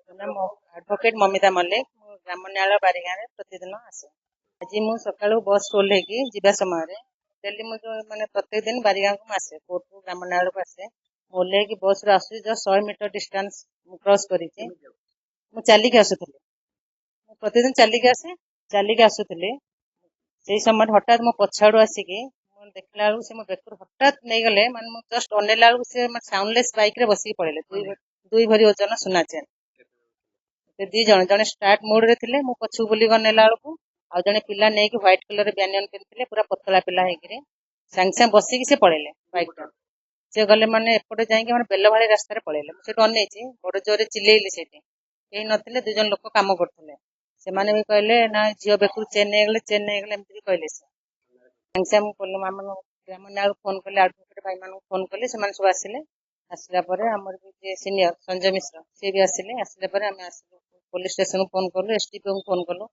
ମୋ ଆଡଭୋକେଟ ମମିତା ମଲ୍ଲିକ। ମୁଁ ଗ୍ରାମ ନ୍ୟାୟାଳୟ ବାରିଗାଁରେ ପ୍ରତିଦିନ ଆସେ। ଆଜି ମୁଁ ସକାଳୁ ବସ୍ ଓହ୍ଲେଇକି ଯିବା ସମୟରେ ଡେଲି ମୁଁ ମାନେ ପ୍ରତ୍ୟେକ ଦିନ ବାରିଗାଁକୁ ମୁଁ ଆସେ, କୋର୍ଟକୁ ଗ୍ରାମ ନ୍ୟାୟାଳୟକୁ ଆସେ। ମୁଁ ଓହ୍ଲେଇକି ବସ୍ରୁ ଆସୁଛି, ଜଷ୍ଟ 100 ମିଟର ଡିଷ୍ଟାନ୍ସ ମୁଁ କ୍ରସ୍ କରିଛି। ମୁଁ ଚାଲିକି ଆସୁଥିଲି, ମୁଁ ପ୍ରତିଦିନ ଚାଲିକି ଆସେ। ଚାଲିକି ଆସୁଥିଲି, ସେଇ ସମୟରେ ହଠାତ୍ ମୋ ପଛଆଡୁ ଆସିକି ମୁଁ ଦେଖିଲା ବେଳକୁ ସେ ମୋ ବେକରୁ ହଠାତ୍ ନେଇଗଲେ। ମାନେ ମୁଁ ଜଷ୍ଟ ଅନେଇଲା ବେଳକୁ ସେ ସାଉଣ୍ଡଲେସ୍ ବାଇକରେ ବସିକି ପଳେଇଲେ। ଦୁଇ ଭରି ଓଜନ ସୁନା ଚେନ୍। ସେ ଦି ଜଣ, ଜଣେ ଷ୍ଟାର୍ଟ ମୋଡରେ ଥିଲେ, ମୁଁ ପଛକୁ ବୁଲିକି ଅନେଇଲା ବେଳକୁ ଆଉ ଜଣେ ପିଲା ନେଇକି ହ୍ୱାଇଟ କଲର ବ୍ୟାନିୟନ ପିନ୍ଧିଥିଲେ, ପୁରା ପତଳା ପିଲା ହେଇକିରି ସାଙ୍ଗେ ସାଙ୍ଗେ ବସିକି ସେ ପଳେଇଲେ ବାଇକଟା। ସେ ଗଲେ ମାନେ ଏପଟେ ଯାଇକି ମାନେ ବେଲଭାଳି ରାସ୍ତାରେ ପଳେଇଲେ। ମୁଁ ସେଠୁ ଅନେଇଛି, ବଡ ଜୋରରେ ଚିଲେଇଲି। ସେଠି କେହି ନଥିଲେ, 2 ଜଣ ଲୋକ କାମ କରୁଥିଲେ। ସେମାନେ ବି କହିଲେ ନା ଝିଅ ବେକରୁ ଚେନ୍ ନେଇଗଲେ, ଚେନ୍ ନେଇଗଲେ, ଏମିତି ବି କହିଲେ। ସେ ସାଙ୍ଗେ ସାଙ୍ଗେ ମୁଁ କଲି ଗ୍ରାମ ନ୍ୟାୟାଳୟକୁ ଫୋନ କଲି, ଆଡଭୋକେଟ ଭାଇମାନଙ୍କୁ ଫୋନ କଲି, ସେମାନେ ସବୁ ଆସିଲେ। ଆସିଲା ପରେ ଆମର ବି ଯିଏ ସିନିୟର ସଞ୍ଜୟ ମିଶ୍ର ସିଏ ବି ଆସିଲେ। ଆସିଲା ପରେ ଆମେ ଆସିଲୁ ପୋଲିସ ଷ୍ଟେସନକୁ, ଫୋନ କଲୁ, ଏସଡିପିଓଙ୍କୁ ଫୋନ କଲୁ।